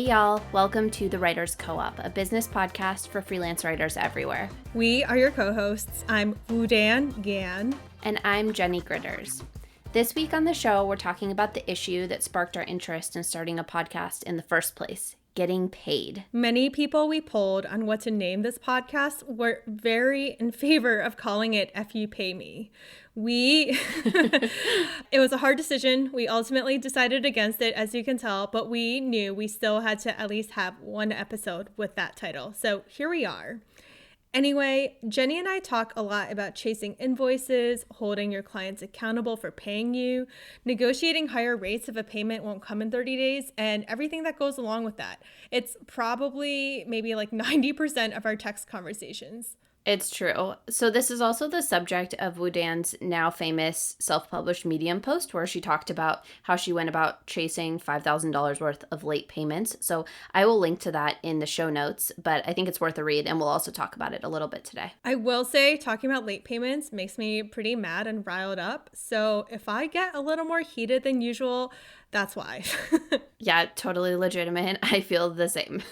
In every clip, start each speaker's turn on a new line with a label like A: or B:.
A: Hey y'all, welcome to The Writers Co-op, a business podcast for freelance writers everywhere.
B: We are your co-hosts. I'm Wudan Gan.
A: And I'm Jenni Gritters. This week on the show, we're talking about the issue that sparked our interest in starting a podcast in the first place, getting paid.
B: Many people we polled on what to name this podcast were very in favor of calling it F You Pay Me. It was a hard decision. We ultimately decided against it, as you can tell, but we knew we still had to at least have one episode with that title. So here we are. Anyway, Jenni and I talk a lot about chasing invoices, holding your clients accountable for paying you, negotiating higher rates if a payment won't come in 30 days, and everything that goes along with that. It's probably maybe like 90% of our text conversations.
A: It's true. So this is also the subject of Wudan's now famous self-published Medium post where she talked about how she went about chasing $5,000 worth of late payments. So I will link to that in the show notes, but I think it's worth a read and we'll also talk about it a little bit today.
B: I will say talking about late payments makes me pretty mad and riled up. So if I get a little more heated than usual, that's why.
A: Yeah, totally legitimate. I feel the same.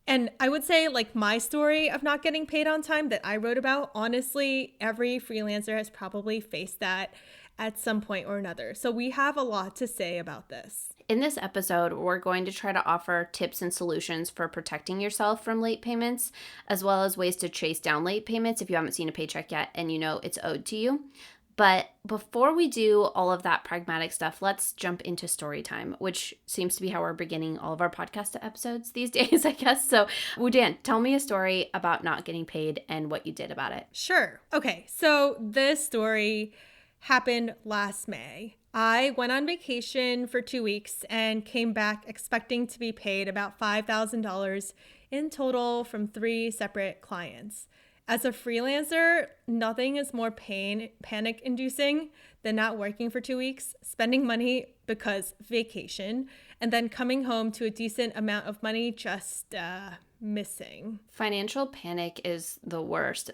B: And I would say, like, my story of not getting paid on time that I wrote about, honestly, every freelancer has probably faced that at some point or another. So we have a lot to say about this.
A: In this episode, we're going to try to offer tips and solutions for protecting yourself from late payments, as well as ways to chase down late payments if you haven't seen a paycheck yet and you know it's owed to you. But before we do all of that pragmatic stuff, let's jump into story time, which seems to be how we're beginning all of our podcast episodes these days, I guess. So, Wudan, tell me a story about not getting paid and what you did about it.
B: Sure. Okay. So this story happened last May. I went on vacation for 2 weeks and came back expecting to be paid about $5,000 in total from 3 separate clients. As a freelancer, nothing is more panic-inducing than not working for 2 weeks, spending money because vacation, and then coming home to a decent amount of money just missing.
A: Financial panic is the worst,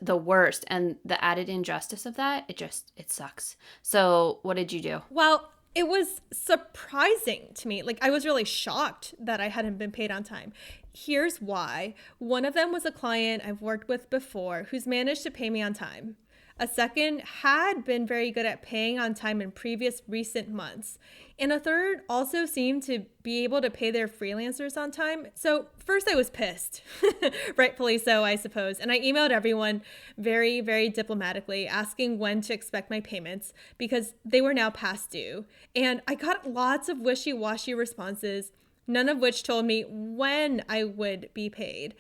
A: and the added injustice of that, it sucks. So what did you do?
B: Well, it was surprising to me. Like, I was really shocked that I hadn't been paid on time. Here's why. One of them was a client I've worked with before who's managed to pay me on time. A second had been very good at paying on time in previous recent months. And a third also seemed to be able to pay their freelancers on time. So first I was pissed, rightfully so, I suppose. And I emailed everyone very, very diplomatically asking when to expect my payments because they were now past due. And I got lots of wishy-washy responses, none of which told me when I would be paid.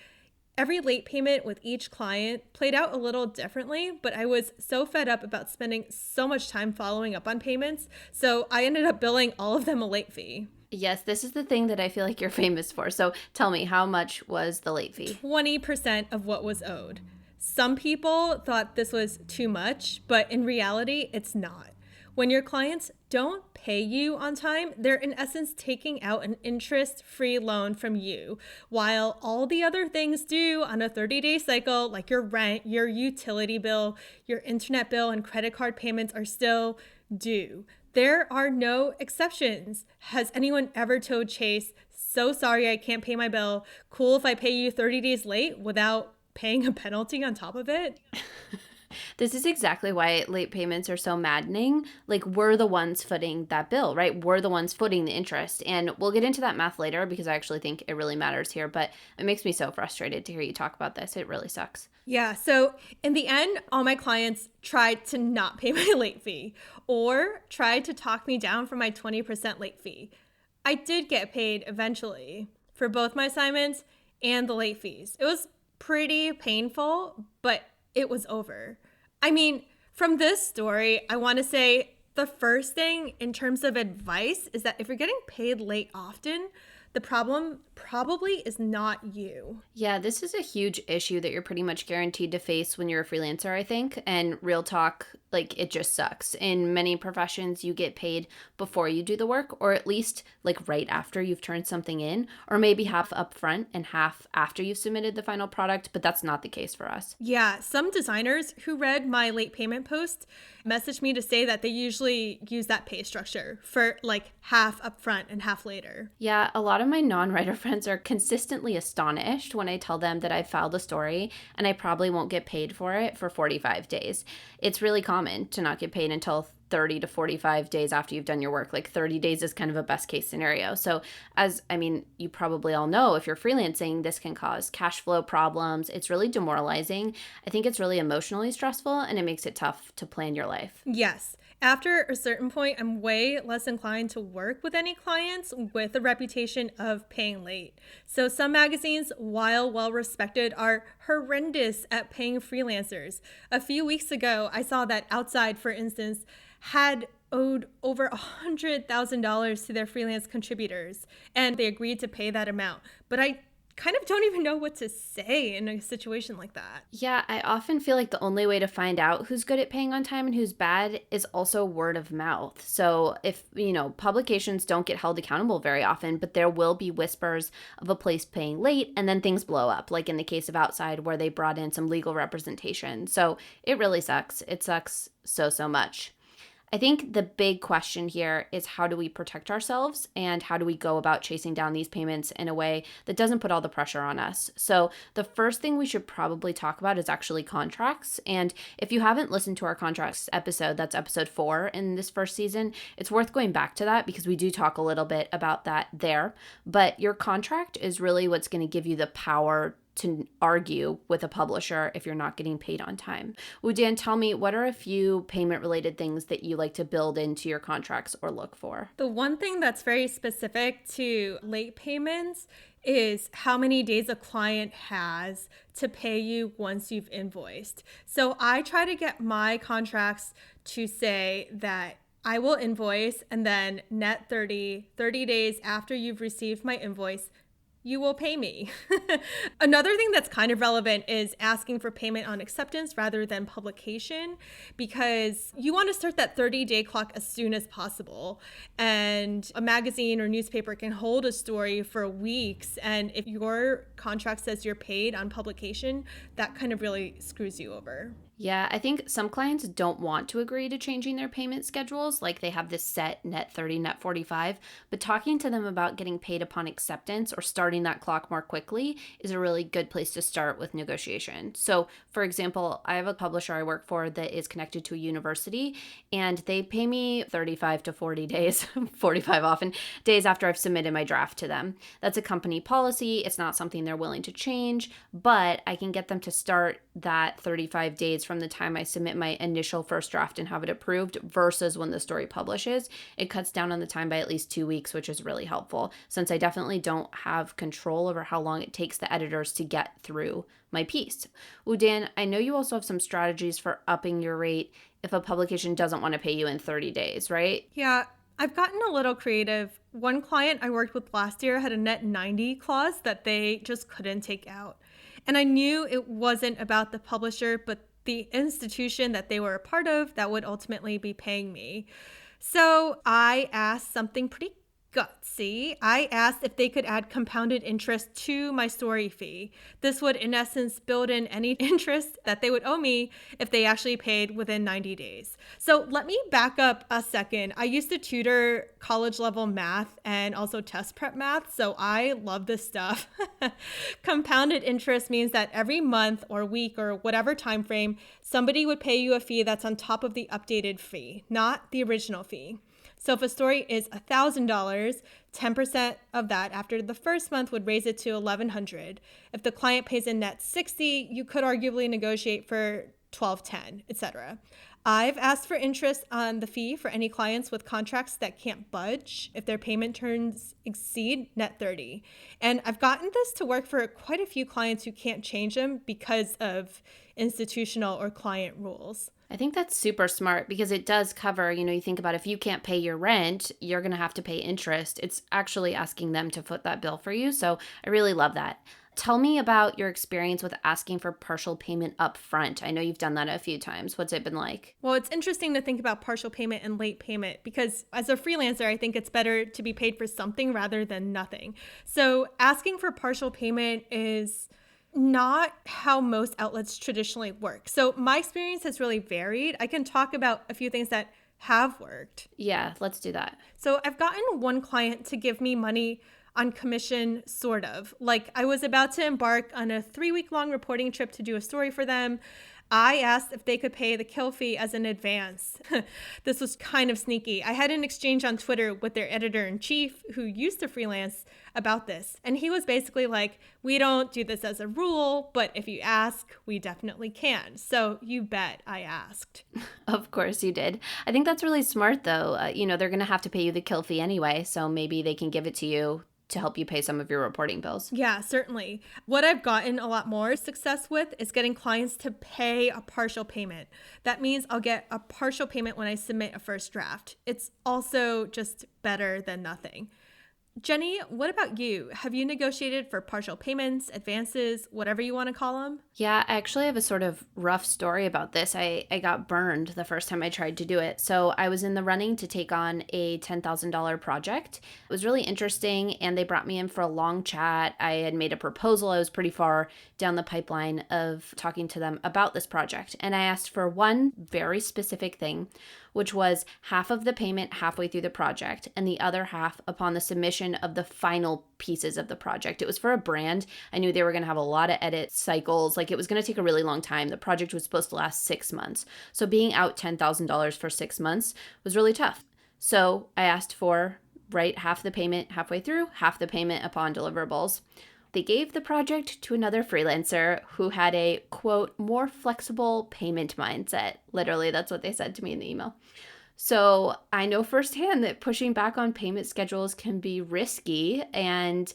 B: Every late payment with each client played out a little differently, but I was so fed up about spending so much time following up on payments, so I ended up billing all of them a late fee.
A: Yes, this is the thing that I feel like you're famous for. So tell me, how much was the late fee?
B: 20% of what was owed. Some people thought this was too much, but in reality, it's not. When your clients don't pay you on time, they're in essence taking out an interest-free loan from you, while all the other things due on a 30-day cycle, like your rent, your utility bill, your internet bill, and credit card payments are still due. There are no exceptions. Has anyone ever told Chase, "So sorry I can't pay my bill. Cool if I pay you 30 days late," without paying a penalty on top of it?
A: This is exactly why late payments are so maddening. Like, we're the ones footing that bill, right? We're the ones footing the interest. And we'll get into that math later because I actually think it really matters here. But it makes me so frustrated to hear you talk about this. It really sucks.
B: Yeah. So in the end, all my clients tried to not pay my late fee or tried to talk me down from my 20% late fee. I did get paid eventually for both my assignments and the late fees. It was pretty painful, but it was over. I mean, from this story, I want to say the first thing in terms of advice is that if you're getting paid late often, the problem probably is not you.
A: Yeah, this is a huge issue that you're pretty much guaranteed to face when you're a freelancer, I think. And real talk, like, it just sucks. In many professions, you get paid before you do the work, or at least like right after you've turned something in, or maybe half up front and half after you've submitted the final product, but that's not the case for us.
B: Yeah, some designers who read my late payment post messaged me to say that they usually use that pay structure for like half up front and half later.
A: Yeah, a lot of of my non-writer friends are consistently astonished when I tell them that I filed a story and I probably won't get paid for it for 45 days. It's really common to not get paid until 30 to 45 days after you've done your work. Like 30 days is kind of a best case scenario. So you probably all know, if you're freelancing, this can cause cash flow problems. It's really demoralizing. I think it's really emotionally stressful, and it makes it tough to plan your life.
B: Yes. After a certain point, I'm way less inclined to work with any clients with a reputation of paying late. So some magazines, while well respected, are horrendous at paying freelancers. A few weeks ago, I saw that Outside, for instance, had owed over $100,000 to their freelance contributors, and they agreed to pay that amount. But I kind of don't even know what to say in a situation like that.
A: Yeah, I often feel like the only way to find out who's good at paying on time and who's bad is also word of mouth. So if, publications don't get held accountable very often, but there will be whispers of a place paying late and then things blow up, like in the case of Outside where they brought in some legal representation. So it really sucks. It sucks so much. I think the big question here is, how do we protect ourselves and how do we go about chasing down these payments in a way that doesn't put all the pressure on us? So the first thing we should probably talk about is actually contracts. And if you haven't listened to our contracts episode, that's episode 4 in this first season, it's worth going back to that because we do talk a little bit about that there. But your contract is really what's going to give you the power to argue with a publisher if you're not getting paid on time. Wudan, tell me, what are a few payment-related things that you like to build into your contracts or look for?
B: The one thing that's very specific to late payments is how many days a client has to pay you once you've invoiced. So I try to get my contracts to say that I will invoice, and then net 30 days after you've received my invoice, you will pay me. Another thing that's kind of relevant is asking for payment on acceptance rather than publication, because you want to start that 30-day clock as soon as possible. And a magazine or newspaper can hold a story for weeks. And if your contract says you're paid on publication, that kind of really screws you over.
A: Yeah, I think some clients don't want to agree to changing their payment schedules, like they have this set net 30, net 45, but talking to them about getting paid upon acceptance or starting that clock more quickly is a really good place to start with negotiation. So, for example, I have a publisher I work for that is connected to a university, and they pay me 35 to 40 days, 45 often, days after I've submitted my draft to them. That's a company policy. It's not something they're willing to change, but I can get them to start that 35 days from the time I submit my initial first draft and have it approved versus when the story publishes. It cuts down on the time by at least 2 weeks, which is really helpful since I definitely don't have control over how long it takes the editors to get through my piece. Wudan, I know you also have some strategies for upping your rate if a publication doesn't want to pay you in 30 days, right?
B: Yeah, I've gotten a little creative. One client I worked with last year had a net 90 clause that they just couldn't take out. And I knew it wasn't about the publisher, but the institution that they were a part of that would ultimately be paying me. So I asked something pretty gutsy. I asked if they could add compounded interest to my story fee. This would, in essence, build in any interest that they would owe me if they actually paid within 90 days. So let me back up a second. I used to tutor college level math and also test prep math, so I love this stuff. Compounded interest means that every month or week or whatever time frame, somebody would pay you a fee that's on top of the updated fee, not the original fee. So if a story is $1,000, 10% of that after the first month would raise it to $1,100. If the client pays in net 60, you could arguably negotiate for $1,210, etc. I've asked for interest on the fee for any clients with contracts that can't budge if their payment terms exceed net 30. And I've gotten this to work for quite a few clients who can't change them because of institutional or client rules.
A: I think that's super smart because it does cover, you think about if you can't pay your rent, you're going to have to pay interest. It's actually asking them to foot that bill for you. So I really love that. Tell me about your experience with asking for partial payment up front. I know you've done that a few times. What's it been like?
B: Well, it's interesting to think about partial payment and late payment because as a freelancer, I think it's better to be paid for something rather than nothing. So asking for partial payment is not how most outlets traditionally work. So my experience has really varied. I can talk about a few things that have worked.
A: Yeah, let's do that.
B: So I've gotten one client to give me money on commission, sort of. Like I was about to embark on a 3-week-long reporting trip to do a story for them. I asked if they could pay the kill fee as an advance. This was kind of sneaky. I had an exchange on Twitter with their editor-in-chief who used to freelance about this. And he was basically like, we don't do this as a rule, but if you ask, we definitely can. So you bet I asked.
A: Of course you did. I think that's really smart, though. They're going to have to pay you the kill fee anyway, so maybe they can give it to you to help you pay some of your reporting bills.
B: Yeah, certainly. What I've gotten a lot more success with is getting clients to pay a partial payment. That means I'll get a partial payment when I submit a first draft. It's also just better than nothing. Jenni, what about you? Have you negotiated for partial payments, advances, whatever you want to call them?
A: Yeah, I actually have a sort of rough story about this. I got burned the first time I tried to do it. So I was in the running to take on a $10,000 project. It was really interesting, and they brought me in for a long chat. I had made a proposal. I was pretty far down the pipeline of talking to them about this project. And I asked for one very specific thing, which was half of the payment halfway through the project and the other half upon the submission of the final pieces of the project. It was for a brand. I knew they were going to have a lot of edit cycles. Like, it was going to take a really long time. The project was supposed to last 6 months. So being out $10,000 for 6 months was really tough. So I asked for, half the payment halfway through, half the payment upon deliverables. They gave the project to another freelancer who had a, quote, more flexible payment mindset. Literally, that's what they said to me in the email. So I know firsthand that pushing back on payment schedules can be risky. And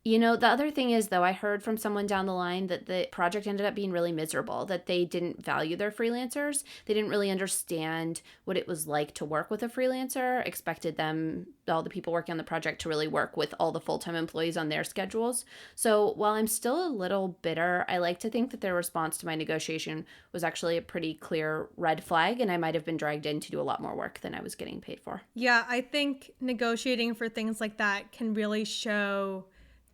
A: the other thing is, though, I heard from someone down the line that the project ended up being really miserable, that they didn't value their freelancers. They didn't really understand what it was like to work with a freelancer, expected them, all the people working on the project, to really work with all the full-time employees on their schedules. So while I'm still a little bitter, I like to think that their response to my negotiation was actually a pretty clear red flag, and I might have been dragged in to do a lot more work than I was getting paid for.
B: Yeah, I think negotiating for things like that can really show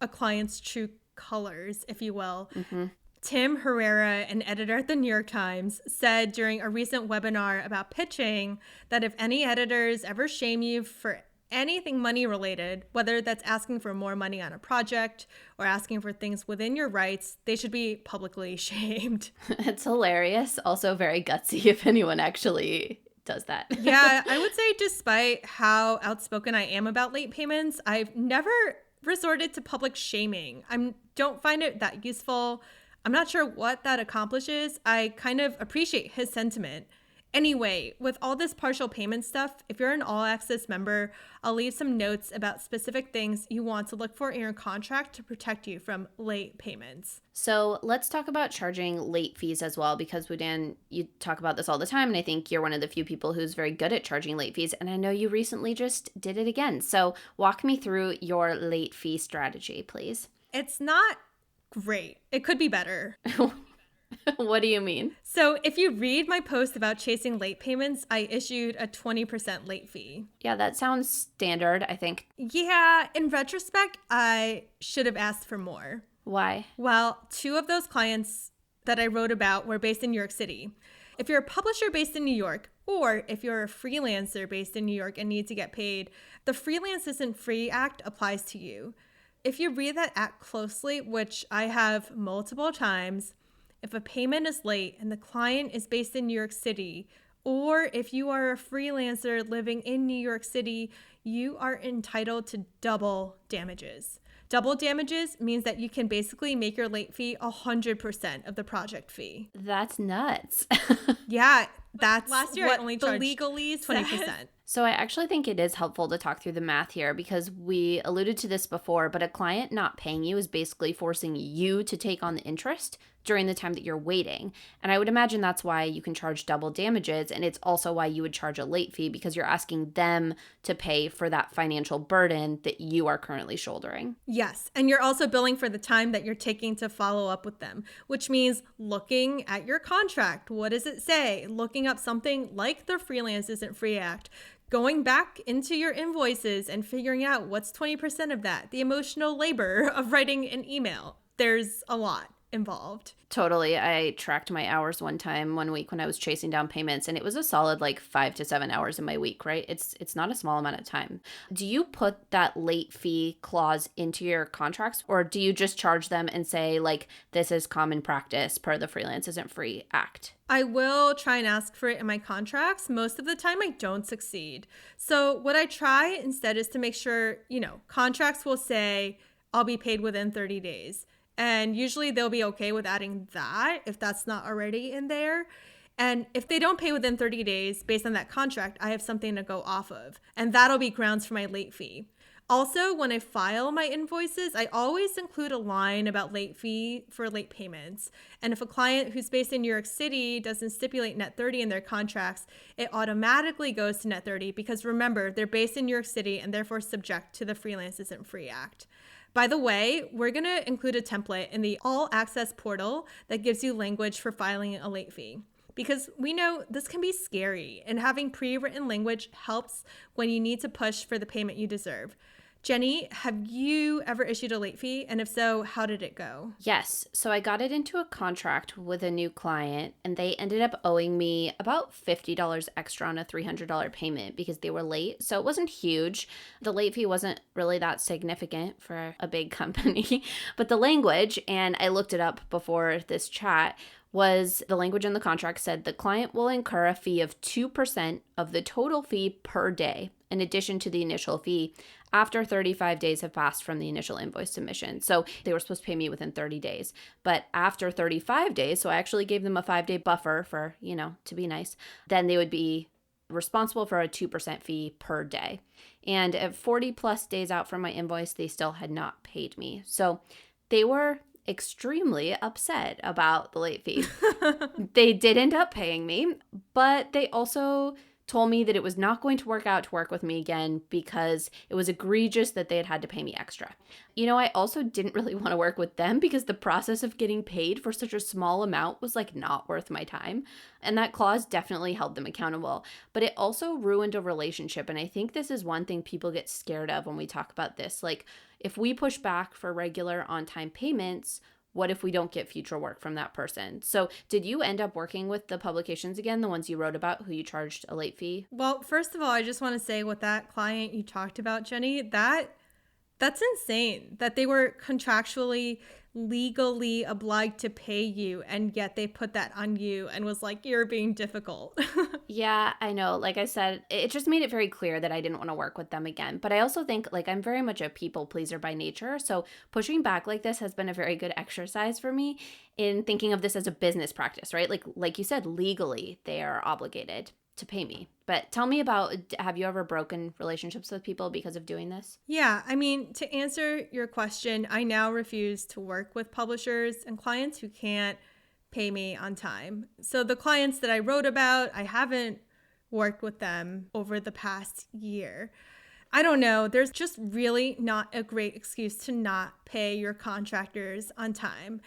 B: a client's true colors, if you will. Mm-hmm. Tim Herrera, an editor at the New York Times, said during a recent webinar about pitching that if any editors ever shame you for anything money related, whether that's asking for more money on a project or asking for things within your rights, they should be publicly shamed.
A: It's hilarious. Also very gutsy if anyone actually does that.
B: Yeah, I would say despite how outspoken I am about late payments, I've never resorted to public shaming. I don't find it that useful. I'm not sure what that accomplishes. I kind of appreciate his sentiment. Anyway, with all this partial payment stuff, if you're an All Access member, I'll leave some notes about specific things you want to look for in your contract to protect you from late payments.
A: So let's talk about charging late fees as well, because Wudan, you talk about this all the time, and I think you're one of the few people who's very good at charging late fees, and I know you recently just did it again. So walk me through your late fee strategy, please.
B: It's not great. It could be better.
A: What do you mean?
B: So if you read my post about chasing late payments, I issued a 20% late fee.
A: Yeah, that sounds standard, I think.
B: Yeah, in retrospect, I should have asked for more.
A: Why?
B: Well, 2 of those clients that I wrote about were based in New York City. If you're a publisher based in New York, or if you're a freelancer based in New York and need to get paid, the Freelance Isn't Free Act applies to you. If you read that act closely, which I have multiple times, if a payment is late and the client is based in New York City, or if you are a freelancer living in New York City, you are entitled to double damages. Double damages means that you can basically make your late fee 100% of the project fee.
A: That's nuts.
B: Yeah, that's
A: last year
B: what
A: I only
B: the
A: charged
B: legalese 20%.
A: So I actually think it is helpful to talk through the math here, because we alluded to this before, but a client not paying you is basically forcing you to take on the interest during the time that you're waiting. And I would imagine that's why you can charge double damages, and it's also why you would charge a late fee, because you're asking them to pay for that financial burden that you are currently shouldering.
B: Yes, and you're also billing for the time that you're taking to follow up with them, which means looking at your contract. What does it say? Looking up something like the Freelance Isn't Free Act, going back into your invoices and figuring out what's 20% of that, the emotional labor of writing an email. There's a lot. involved.
A: Totally. I tracked my hours one week when I was chasing down payments, and it was a solid like 5 to 7 hours in my week, right? It's not a small amount of time. Do you put that late fee clause into your contracts, or do you just charge them and say like this is common practice per the Freelance Isn't Free Act?
B: I will try and ask for it in my contracts. Most of the time, I don't succeed. So, what I try instead is to make sure, contracts will say I'll be paid within 30 days. And usually they'll be okay with adding that if that's not already in there. And if they don't pay within 30 days based on that contract, I have something to go off of. And that'll be grounds for my late fee. Also, when I file my invoices, I always include a line about late fee for late payments. And if a client who's based in New York City doesn't stipulate net 30 in their contracts, it automatically goes to net 30 because remember, they're based in New York City and therefore subject to the Freelance Isn't Free Act. By the way, we're going to include a template in the All Access portal that gives you language for filing a late fee. Because we know this can be scary, and having pre-written language helps when you need to push for the payment you deserve. Jenni, have you ever issued a late fee? And if so, how did it go?
A: Yes. So I got it into a contract with a new client, and they ended up owing me about $50 extra on a $300 payment because they were late. So it wasn't huge. The late fee wasn't really that significant for a big company, but the language, and I looked it up before this chat, was the language in the contract said the client will incur a fee of 2% of the total fee per day, in addition to the initial fee, after 35 days have passed from the initial invoice submission. So they were supposed to pay me within 30 days. But after 35 days, so I actually gave them a 5-day buffer for, to be nice, then they would be responsible for a 2% fee per day. And at 40 plus days out from my invoice, they still had not paid me. So they were extremely upset about the late fee. They did end up paying me, but they also told me that it was not going to work out to work with me again because it was egregious that they had to pay me extra. I also didn't really want to work with them because the process of getting paid for such a small amount was like not worth my time. And that clause definitely held them accountable, but it also ruined a relationship. And I think this is one thing people get scared of when we talk about this. Like if we push back for regular on-time payments, what if we don't get future work from that person? So did you end up working with the publications again, the ones you wrote about who you charged a late fee?
B: Well, first of all, I just want to say with that client you talked about, Jenni, that's insane that they were contractually, legally obliged to pay you, and yet they put that on you and was like, you're being difficult.
A: Yeah, I know. Like I said, it just made it very clear that I didn't want to work with them again. But I also think like I'm very much a people pleaser by nature. So pushing back like this has been a very good exercise for me in thinking of this as a business practice, right? Like you said, legally, they are obligated to pay me. But tell me about, have you ever broken relationships with people because of doing this?
B: Yeah, I mean, to answer your question, I now refuse to work with publishers and clients who can't pay me on time. So the clients that I wrote about, I haven't worked with them over the past year. I don't know. There's just really not a great excuse to not pay your contractors on time.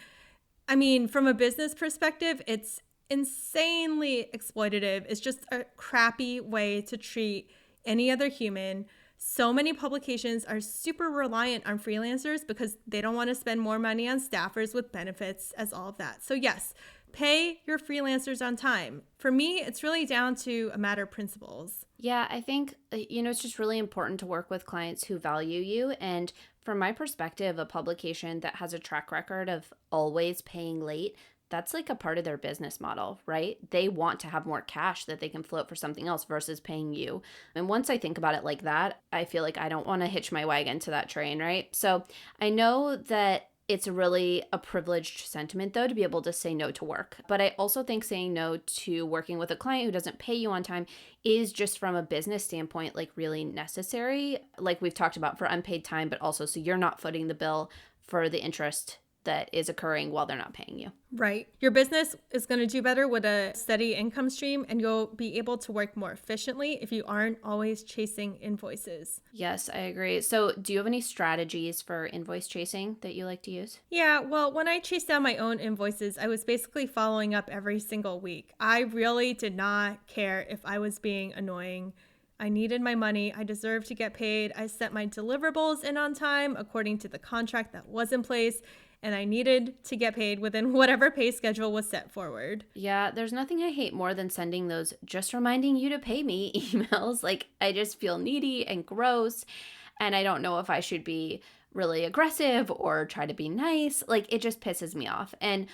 B: I mean, from a business perspective, it's insanely exploitative. It's just a crappy way to treat any other human. So many publications are super reliant on freelancers because they don't want to spend more money on staffers with benefits as all of that. So yes, pay your freelancers on time. For me, it's really down to a matter of principles.
A: Yeah, I think, it's just really important to work with clients who value you. And from my perspective, a publication that has a track record of always paying late, that's like a part of their business model, right? They want to have more cash that they can float for something else versus paying you. And once I think about it like that, I feel like I don't want to hitch my wagon to that train, right? So I know that it's really a privileged sentiment, though, to be able to say no to work. But I also think saying no to working with a client who doesn't pay you on time is just from a business standpoint, like really necessary, like we've talked about for unpaid time, but also so you're not footing the bill for the interest that is occurring while they're not paying you.
B: Right. Your business is going to do better with a steady income stream, and you'll be able to work more efficiently if you aren't always chasing invoices.
A: Yes, I agree. So do you have any strategies for invoice chasing that you like to use?
B: Yeah, well, when I chased down my own invoices, I was basically following up every single week. I really did not care if I was being annoying. I needed my money. I deserved to get paid. I sent my deliverables in on time according to the contract that was in place. and I needed to get paid within whatever pay schedule was set forward.
A: Yeah, there's nothing I hate more than sending those just reminding you to pay me emails. Like, I just feel needy and gross, and I don't know if I should be really aggressive or try to be nice. Like, it just pisses me off. And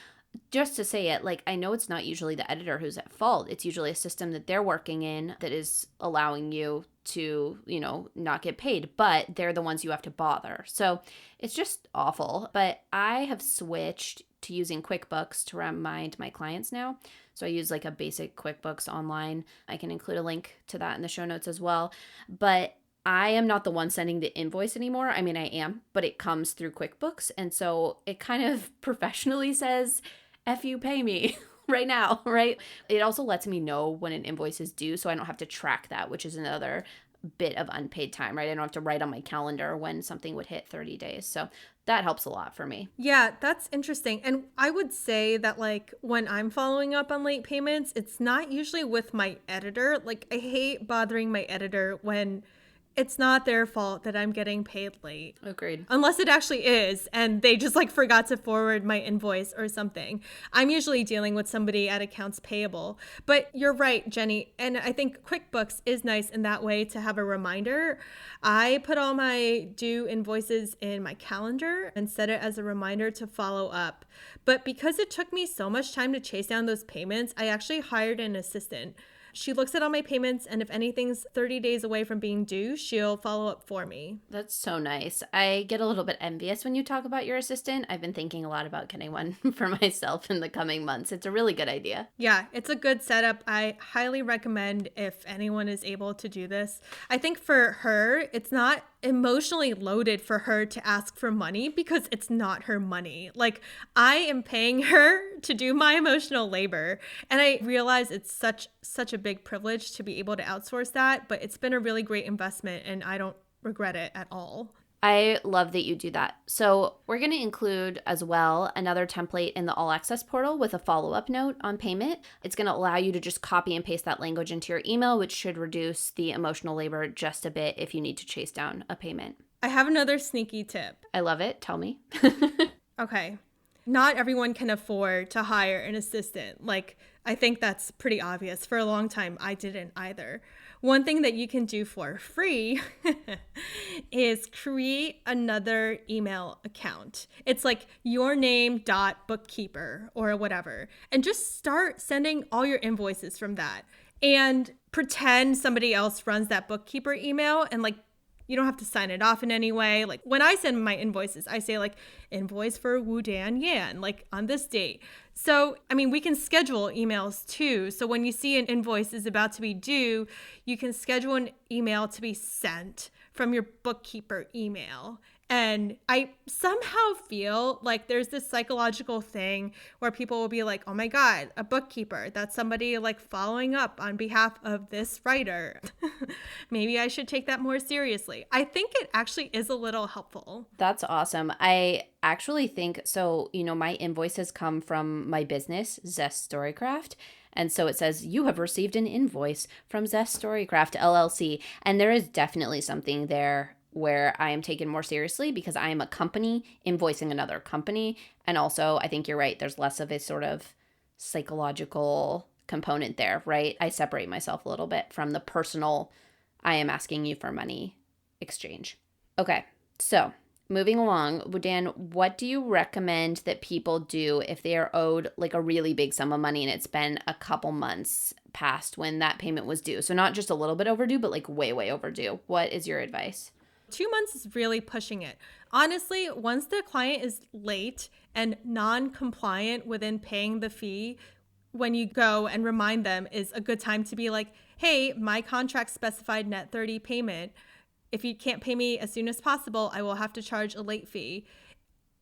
A: just to say it, like, I know it's not usually the editor who's at fault. It's usually a system that they're working in that is allowing you to, not get paid, but they're the ones you have to bother. So it's just awful. But I have switched to using QuickBooks to remind my clients now. So I use like a basic QuickBooks online. I can include a link to that in the show notes as well. But I am not the one sending the invoice anymore. I mean, I am, but it comes through QuickBooks. And so it kind of professionally says, F you, pay me right now, right? It also lets me know when an invoice is due, so I don't have to track that, which is another bit of unpaid time, right? I don't have to write on my calendar when something would hit 30 days. So that helps a lot for me.
B: Yeah, that's interesting. And I would say that like when I'm following up on late payments, it's not usually with my editor. Like I hate bothering my editor when it's not their fault that I'm getting paid late.
A: Agreed.
B: Unless it actually is, and they just like forgot to forward my invoice or something. I'm usually dealing with somebody at accounts payable. But you're right, Jenny. And I think QuickBooks is nice in that way to have a reminder. I put all my due invoices in my calendar and set it as a reminder to follow up. But because it took me so much time to chase down those payments, I actually hired an assistant. She looks at all my payments, and if anything's 30 days away from being due, she'll follow up for me.
A: That's so nice. I get a little bit envious when you talk about your assistant. I've been thinking a lot about getting one for myself in the coming months. It's a really good idea.
B: Yeah, it's a good setup. I highly recommend if anyone is able to do this. I think for her, it's not emotionally loaded for her to ask for money because it's not her money. Like I am paying her to do my emotional labor, and I realize it's such a big privilege to be able to outsource that, but it's been a really great investment and I don't regret it at all.
A: I love that you do that. So we're going to include as well another template in the All Access portal with a follow-up note on payment. It's going to allow you to just copy and paste that language into your email, which should reduce the emotional labor just a bit if you need to chase down a payment.
B: I have another sneaky tip.
A: I love it. Tell me.
B: Okay. Not everyone can afford to hire an assistant. Like, I think that's pretty obvious. For a long time, I didn't either. One thing that you can do for free is create another email account. It's like your name bookkeeper or whatever, and just start sending all your invoices from that and pretend somebody else runs that bookkeeper email, and like you don't have to sign it off in any way. Like when I send my invoices, I say like invoice for Wudan Yan, like on this date. So, I mean, we can schedule emails too. So when you see an invoice is about to be due, you can schedule an email to be sent from your bookkeeper email. And I somehow feel like there's this psychological thing where people will be like, oh my God, a bookkeeper, that's somebody like following up on behalf of this writer. Maybe I should take that more seriously. I think it actually is a little helpful.
A: That's awesome. I actually think so. My invoices come from my business, Zest Storycraft. And so it says, you have received an invoice from Zest Storycraft LLC. And there is definitely something there where I am taken more seriously because I am a company invoicing another company. And also, I think you're right. There's less of a sort of psychological component there, right? I separate myself a little bit from the personal, I am asking you for money exchange. Okay, so moving along, Wudan, what do you recommend that people do if they are owed like a really big sum of money and it's been a couple months past when that payment was due? So not just a little bit overdue, but like way, way overdue. What is your advice?
B: 2 months is really pushing it. Honestly, once the client is late and non-compliant within paying the fee, when you go and remind them is a good time to be like, hey, my contract specified net 30 payment. If you can't pay me as soon as possible, I will have to charge a late fee.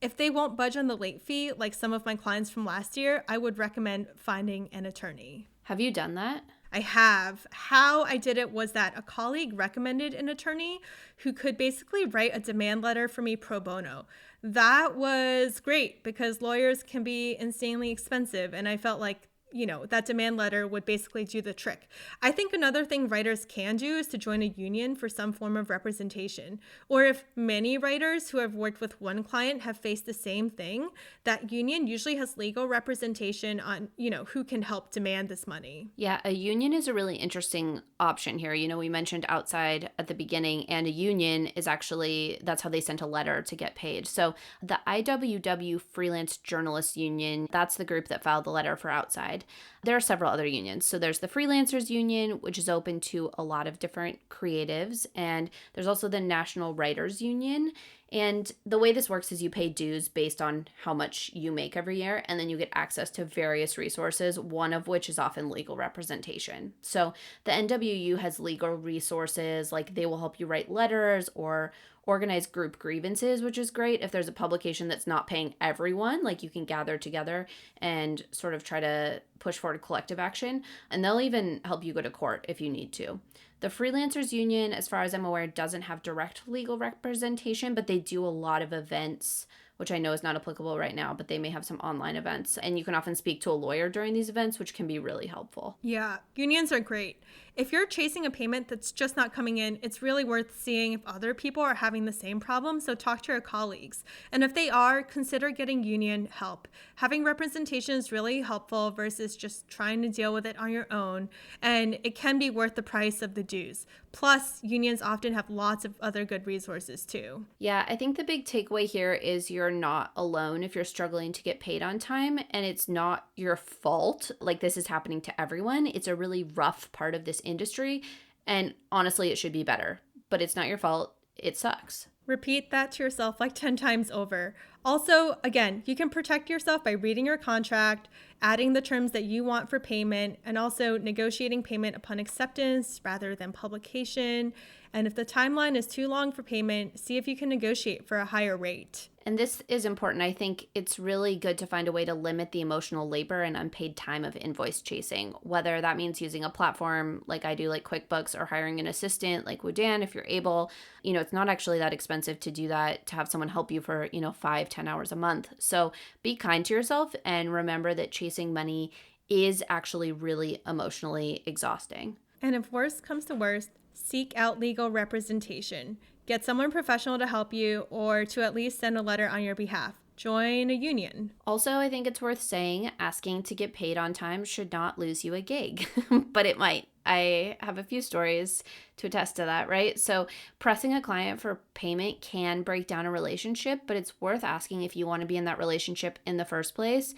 B: If they won't budge on the late fee, like some of my clients from last year, I would recommend finding an attorney.
A: Have you done that?
B: I have. How I did it was that a colleague recommended an attorney who could basically write a demand letter for me pro bono. That was great because lawyers can be insanely expensive, and I felt like that demand letter would basically do the trick. I think another thing writers can do is to join a union for some form of representation. Or if many writers who have worked with one client have faced the same thing, that union usually has legal representation on, who can help demand this money.
A: Yeah, a union is a really interesting option here. We mentioned outside at the beginning, and a union is actually, that's how they sent a letter to get paid. So the IWW Freelance Journalists Union, that's the group that filed the letter for outside. There are several other unions. So there's the Freelancers Union, which is open to a lot of different creatives. And there's also the National Writers Union. And the way this works is you pay dues based on how much you make every year, and then you get access to various resources, one of which is often legal representation. So the NWU has legal resources, like they will help you write letters or organize group grievances, which is great. If there's a publication that's not paying everyone, like you can gather together and sort of try to push forward collective action. And they'll even help you go to court if you need to. The Freelancers Union, as far as I'm aware, doesn't have direct legal representation, but they do a lot of events, which I know is not applicable right now, but they may have some online events. And you can often speak to a lawyer during these events, which can be really helpful.
B: Yeah, unions are great. If you're chasing a payment that's just not coming in, it's really worth seeing if other people are having the same problem, so talk to your colleagues. And if they are, consider getting union help. Having representation is really helpful versus just trying to deal with it on your own, and it can be worth the price of the dues. Plus, unions often have lots of other good resources too.
A: Yeah, I think the big takeaway here is you're not alone if you're struggling to get paid on time, and it's not your fault. Like, this is happening to everyone. It's a really rough part of this industry, and honestly, it should be better. But it's not your fault. It sucks.
B: Repeat that to yourself like 10 times over. Also, again, you can protect yourself by reading your contract, adding the terms that you want for payment, and also negotiating payment upon acceptance rather than publication. And if the timeline is too long for payment, see if you can negotiate for a higher rate.
A: And this is important. I think it's really good to find a way to limit the emotional labor and unpaid time of invoice chasing, whether that means using a platform like I do, like QuickBooks, or hiring an assistant like Wudan if you're able. It's not actually that expensive to do that, to have someone help you for, 5-10 hours a month. So be kind to yourself and remember that chasing money is actually really emotionally exhausting.
B: And if worst comes to worst, seek out legal representation. Get someone professional to help you or to at least send a letter on your behalf. Join a union.
A: Also, I think it's worth saying asking to get paid on time should not lose you a gig, but it might. I have a few stories to attest to that, right? So pressing a client for payment can break down a relationship, but it's worth asking if you want to be in that relationship in the first place.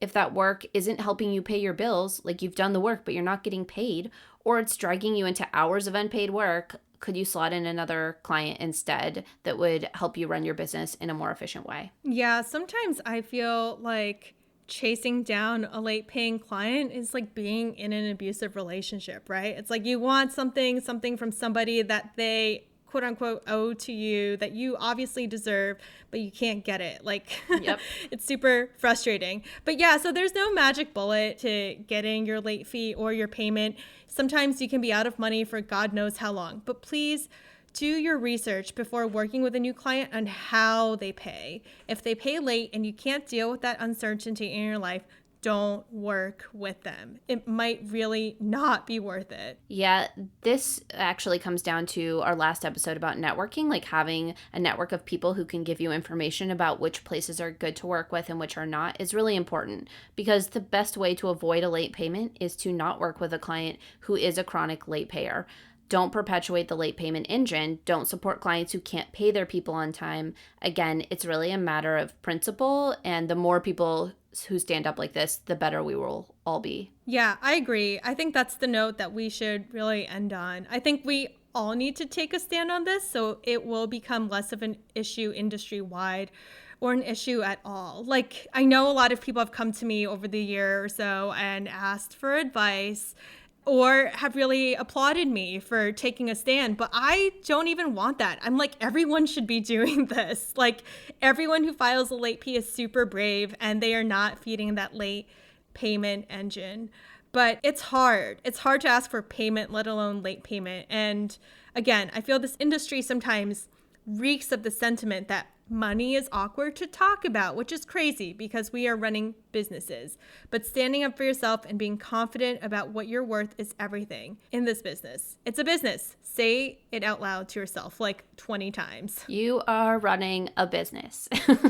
A: If that work isn't helping you pay your bills, like you've done the work but you're not getting paid, or it's dragging you into hours of unpaid work, could you slot in another client instead that would help you run your business in a more efficient way?
B: Yeah, sometimes I feel like chasing down a late paying client is like being in an abusive relationship, right? It's like you want something from somebody that they quote unquote owe to you that you obviously deserve, but you can't get it. Like,
A: Yep.
B: It's super frustrating. But yeah, so there's no magic bullet to getting your late fee or your payment. Sometimes you can be out of money for God knows how long, but please do your research before working with a new client on how they pay. If they pay late and you can't deal with that uncertainty in your life, don't work with them. It might really not be worth it.
A: Yeah, this actually comes down to our last episode about networking, like having a network of people who can give you information about which places are good to work with and which are not is really important, because the best way to avoid a late payment is to not work with a client who is a chronic late payer. Don't perpetuate the late payment engine. Don't support clients who can't pay their people on time. Again, it's really a matter of principle, and the more people who stand up like this, the better we will all be.
B: Yeah, I agree. I think that's the note that we should really end on. I think we all need to take a stand on this so it will become less of an issue industry-wide or an issue at all. Like, I know a lot of people have come to me over the year or so and asked for advice or have really applauded me for taking a stand, but I don't even want that. I'm like, everyone should be doing this. Like, everyone who files a late fee is super brave and they are not feeding that late payment engine. But it's hard. It's hard to ask for payment, let alone late payment. And again, I feel this industry sometimes reeks of the sentiment that Money is awkward to talk about, which is crazy because we are running businesses. But standing up for yourself and being confident about what you're worth is everything in this business. It's a business. Say it out loud to yourself like 20 times.
A: You are running a business.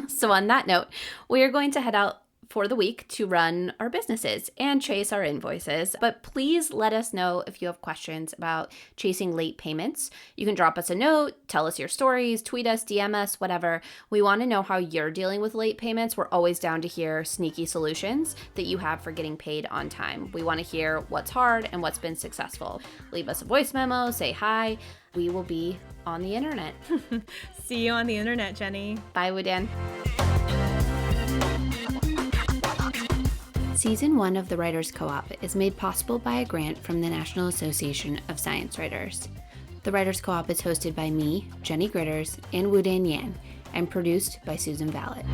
A: So on that note, we are going to head out for the week to run our businesses and chase our invoices. But please let us know if you have questions about chasing late payments. You can drop us a note, tell us your stories, tweet us, DM us, whatever. We want to know how you're dealing with late payments. We're always down to hear sneaky solutions that you have for getting paid on time. We want to hear what's hard and what's been successful. Leave us a voice memo, say hi. We will be on the internet.
B: See you on the internet, Jenny.
A: Bye, Wudan. Season 1 of the Writers Co-op is made possible by a grant from the National Association of Science Writers. The Writers Co-op is hosted by me, Jenny Gritters, and Wudan Yan, and produced by Susan Vallet.